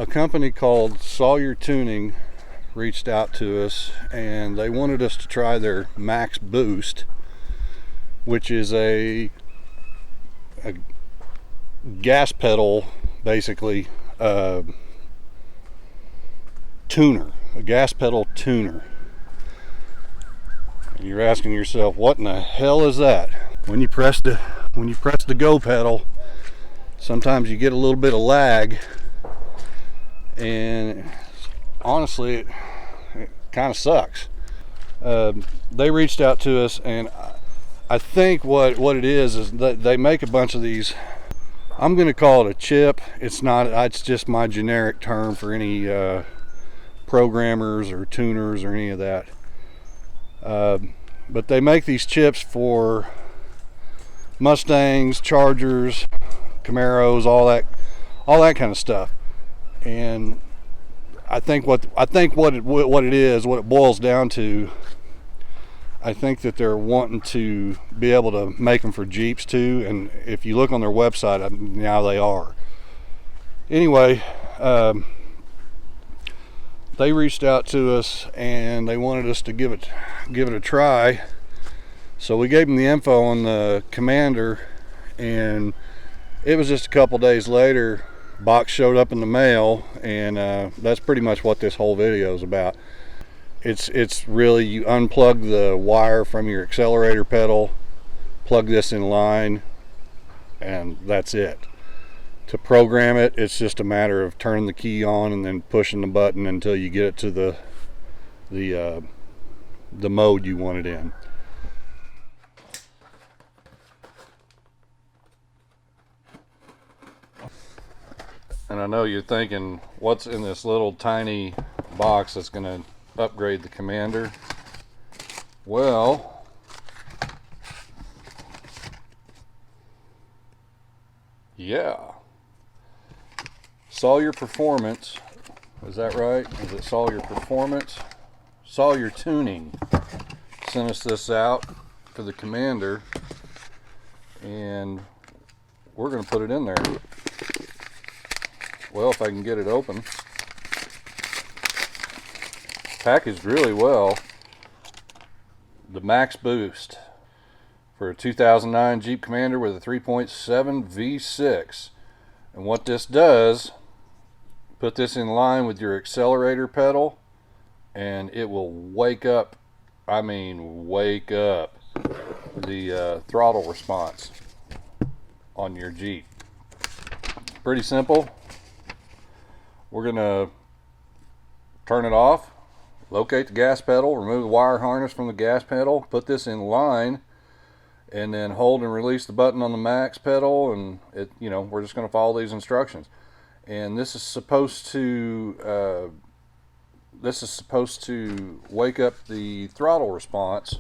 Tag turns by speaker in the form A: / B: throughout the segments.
A: company called Sawyer Tuning reached out to us, and they wanted us to try their Maxx Boost, which is a gas pedal, basically, tuner, a gas pedal tuner. And you're asking yourself, what in the hell is that? When you press the go pedal, sometimes you get a little bit of lag, and honestly it kind of sucks. They reached out to us, and I think what it is that they make a bunch of these. I'm going to call it a chip. It's not. It's just my generic term for any programmers or tuners or any of that. But they make these chips for Mustangs, Chargers, Camaros, all that kind of stuff. And I think what it boils down to, I think that they're wanting to be able to make them for Jeeps too. And if you look on their website, now they are. Anyway, they reached out to us and they wanted us to give it a try. So we gave them the info on the Commander, and it was just a couple days later, box showed up in the mail, and that's pretty much what this whole video is about. It's really, you unplug the wire from your accelerator pedal, plug this in line, and that's it. To program it, it's just a matter of turning the key on and then pushing the button until you get it to the mode you want it in. And I know you're thinking, what's in this little tiny box that's going to upgrade the Commander? Well, yeah, Sawyer Performance, is that right? Is it Sawyer Performance? Sawyer Tuning sent us this out for the Commander, and we're going to put it in there. Well, if I can get it open. Packaged really well. The Maxx Boost for a 2009 Jeep Commander with a 3.7 V6. And what this does, put this in line with your accelerator pedal, and it will wake up, I mean wake up, the throttle response on your Jeep. Pretty simple. We're going to turn it off, locate the gas pedal, remove the wire harness from the gas pedal, put this in line, and then hold and release the button on the max pedal, and we're just going to follow these instructions. And this is supposed to wake up the throttle response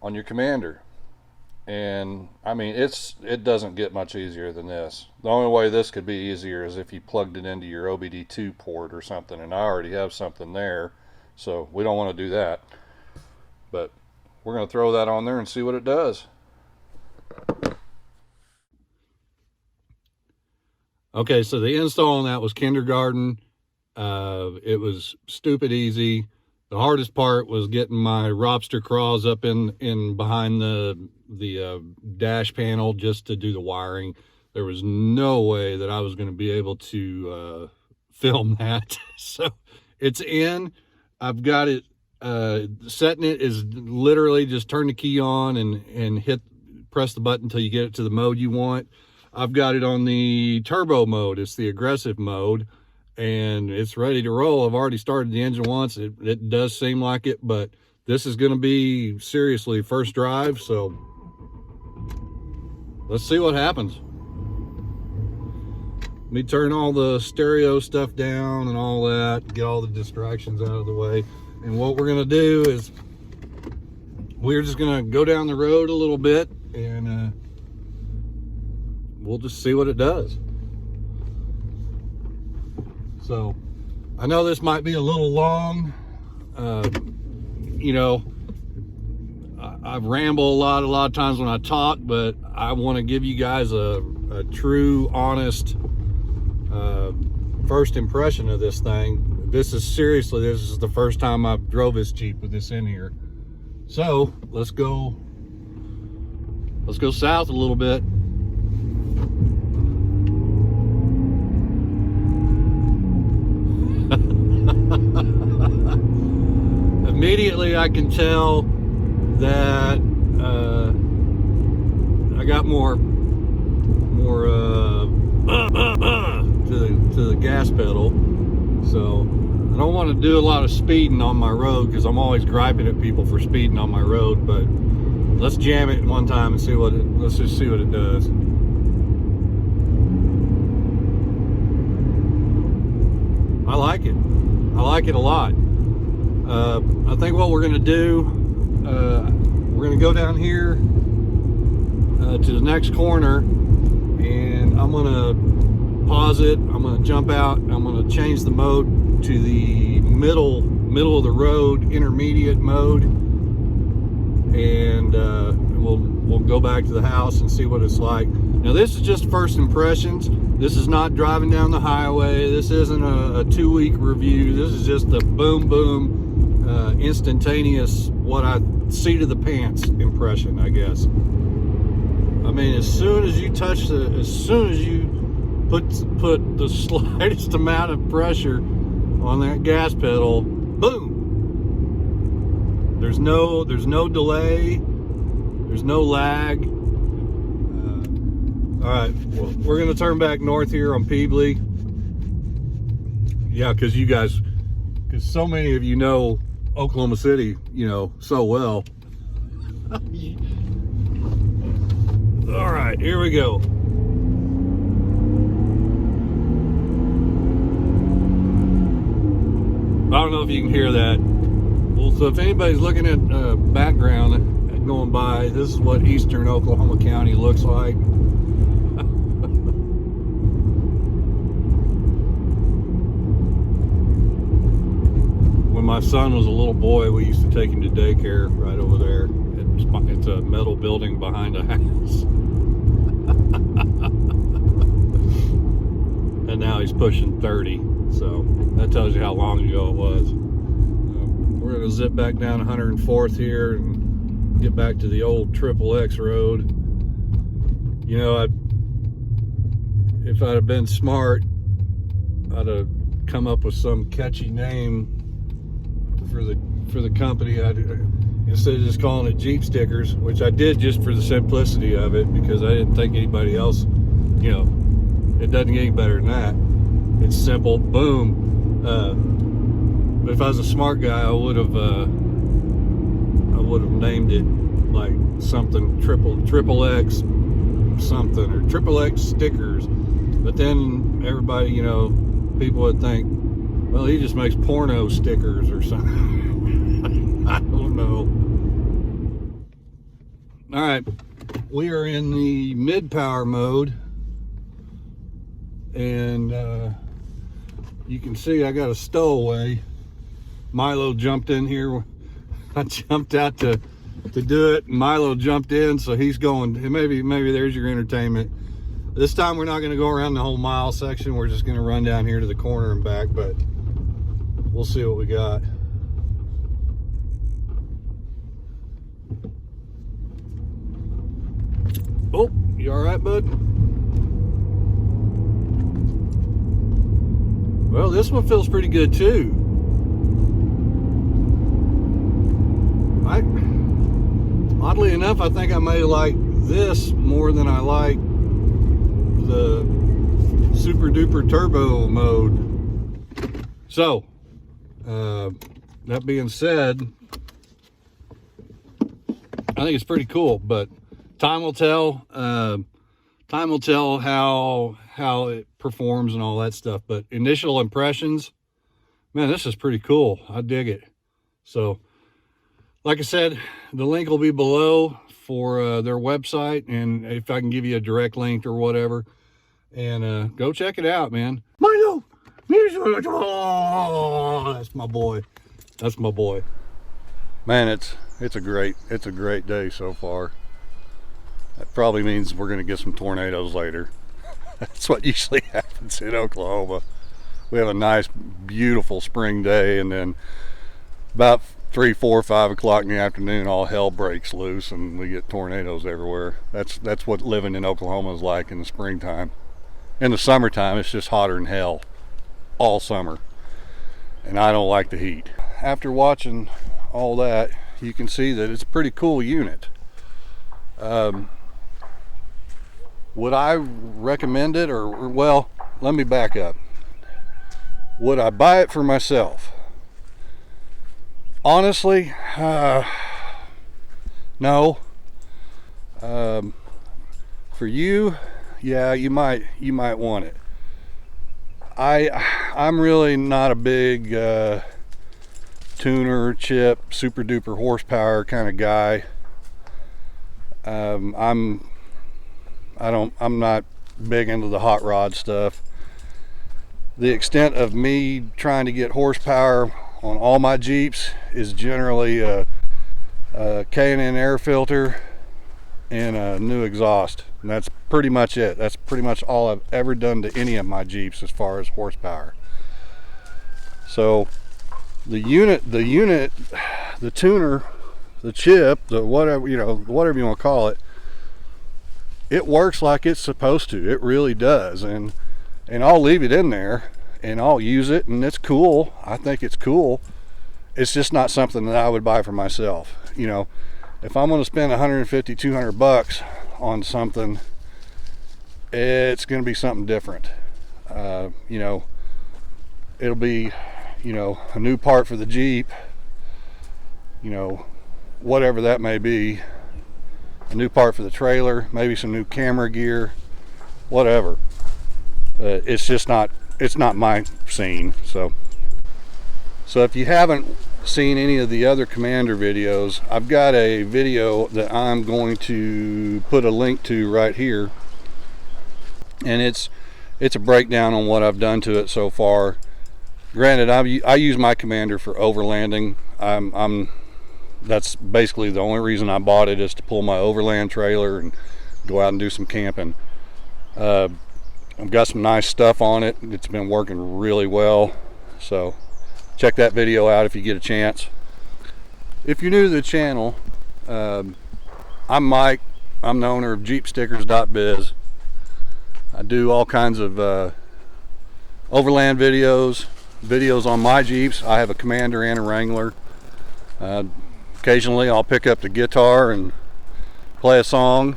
A: on your Commander. And I mean, it doesn't get much easier than this. The only way this could be easier is if you plugged it into your OBD2 port or something, and I already have something there, so we don't want to do that. But we're going to throw that on there and see what it does. Okay, so the install on that was kindergarten. It was stupid easy. The hardest part was getting my Robster crawls up in behind the dash panel just to do the wiring. There was no way that I was going to be able to film that. So it's in. I've got it. Setting it is literally just turn the key on and press the button until you get it to the mode you want. I've got it on the turbo mode. It's the aggressive mode, and it's ready to roll. I've already started the engine once. It does seem like it, but this is going to be seriously first drive, so let's see what happens. Let me turn all the stereo stuff down and all that, get all the distractions out of the way. And what we're going to do is we're just going to go down the road a little bit, and we'll just see what it does. So I know this might be a little long. I ramble a lot of times when I talk, but I want to give you guys a true, honest first impression of this thing. This is seriously, this is the first time I've drove this Jeep with this in here. So let's go south a little bit. Immediately I can tell that I got more to the gas pedal. So I don't want to do a lot of speeding on my road, because I'm always griping at people for speeding on my road. But let's jam it one time and see what let's just see what it does. I like it. I like it a lot. I think what we're going to do, we're going to go down here to the next corner, and I'm going to pause it. I'm going to jump out. I'm going to change the mode to the middle of the road, intermediate mode, and we'll go back to the house and see what it's like. Now, this is just first impressions. This is not driving down the highway. This isn't a 2-week review. This is just a boom boom, instantaneous, what I see to the pants impression, I guess. I mean, as soon as you put the slightest amount of pressure on that gas pedal, boom. There's no delay. There's no lag. All right, well, we're gonna turn back north here on Peebly. Yeah, because so many of you know Oklahoma City, so well. All right, here we go. I don't know if you can hear that. Well, so if anybody's looking at background going by, this is what eastern Oklahoma County looks like. When my son was a little boy, we used to take him to daycare right over there. It's a metal building behind a house. And now he's pushing 30, so that tells you how long ago it was. We're going to zip back down 104th here and get back to the old XXX road. If I'd have been smart, I'd have come up with some catchy name for the company. Instead of just calling it Jeepstickers, which I did just for the simplicity of it, because I didn't think anybody else, it doesn't get any better than that. It's simple, boom. But if I was a smart guy, I would have named it like something triple X something, or XXX stickers. But then everybody, people would think, well, he just makes porno stickers or something. I don't know. All right, we are in the mid-power mode, and you can see I got a stowaway. Milo jumped in here. I jumped out to do it, and Milo jumped in, so he's going. Maybe there's your entertainment. This time we're not going to go around the whole mile section. We're just going to run down here to the corner and back, but we'll see what we got. Oh, you all right, bud? Well, this one feels pretty good too. Oddly enough, I think I may like this more than I like the super duper turbo mode. So, that being said, I think it's pretty cool, but time will tell. Time will tell how it performs and all that stuff. But initial impressions, man, this is pretty cool. I dig it. So, like I said, the link will be below for their website, and if I can give you a direct link or whatever, and go check it out, man. Milo, oh, that's my boy. That's my boy. Man, it's a great day so far. That probably means we're gonna get some tornadoes later. That's what usually happens in Oklahoma. we have a nice, beautiful spring day, and then about 3, 4, 5 o'clock in the afternoon, all hell breaks loose, and we get tornadoes everywhere. That's what living in Oklahoma is like in the springtime. In the summertime, it's just hotter than hell all summer, and I don't like the heat. After watching all that, you can see that it's a pretty cool unit. Would I recommend it, or well, let me back up. Would I buy it for myself? Honestly, no. For you, yeah, you might want it. I'm really not a big tuner, chip, super duper horsepower kind of guy. I'm not big into the hot rod stuff. The extent of me trying to get horsepower on all my Jeeps is generally a K&N air filter and a new exhaust, and that's pretty much it. That's pretty much all I've ever done to any of my Jeeps as far as horsepower. So the unit, the tuner, the chip, the whatever, whatever you want to call it, it works like it's supposed to. It really does. And I'll leave it in there and I'll use it, and it's cool. I think it's cool. It's just not something that I would buy for myself. If I'm going to spend 150, 200 bucks on something, it's going to be something different. It'll be, a new part for the Jeep, whatever that may be, a new part for the trailer, maybe some new camera gear, whatever. It's not my scene. So if you haven't seen any of the other Commander videos, I've got a video that I'm going to put a link to right here, and it's a breakdown on what I've done to it so far. Granted, I use my Commander for overlanding. That's basically the only reason I bought it, is to pull my overland trailer and go out and do some camping. I've got some nice stuff on it. It's been working really well, so check that video out if you get a chance. If you're new to the channel, I'm Mike. I'm the owner of Jeepstickers.biz. I do all kinds of overland videos on my Jeeps. I have a Commander and a Wrangler. Occasionally I'll pick up the guitar and play a song.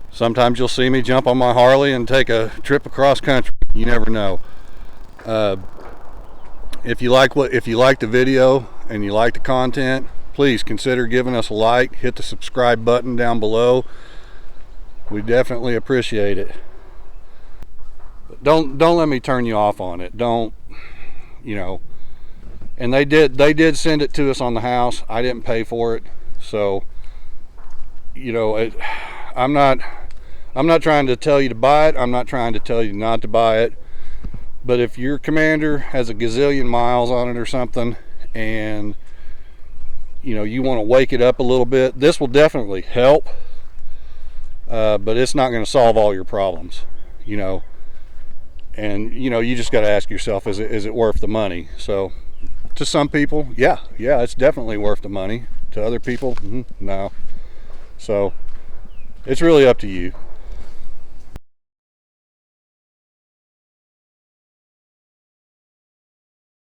A: Sometimes you'll see me jump on my Harley and take a trip across country. You never know. If you like the video and you like the content, please consider giving us a like. Hit the subscribe button down below. We definitely appreciate it. But don't let me turn you off on it. Don't, and they did send it to us on the house. I didn't pay for it, so I'm not trying to tell you to buy it. I'm not trying to tell you not to buy it. But if your Commander has a gazillion miles on it or something, and you want to wake it up a little bit, this will definitely help. But it's not going to solve all your problems, and you just got to ask yourself, is it worth the money? So to some people, yeah, it's definitely worth the money. To other people, no. So it's really up to you.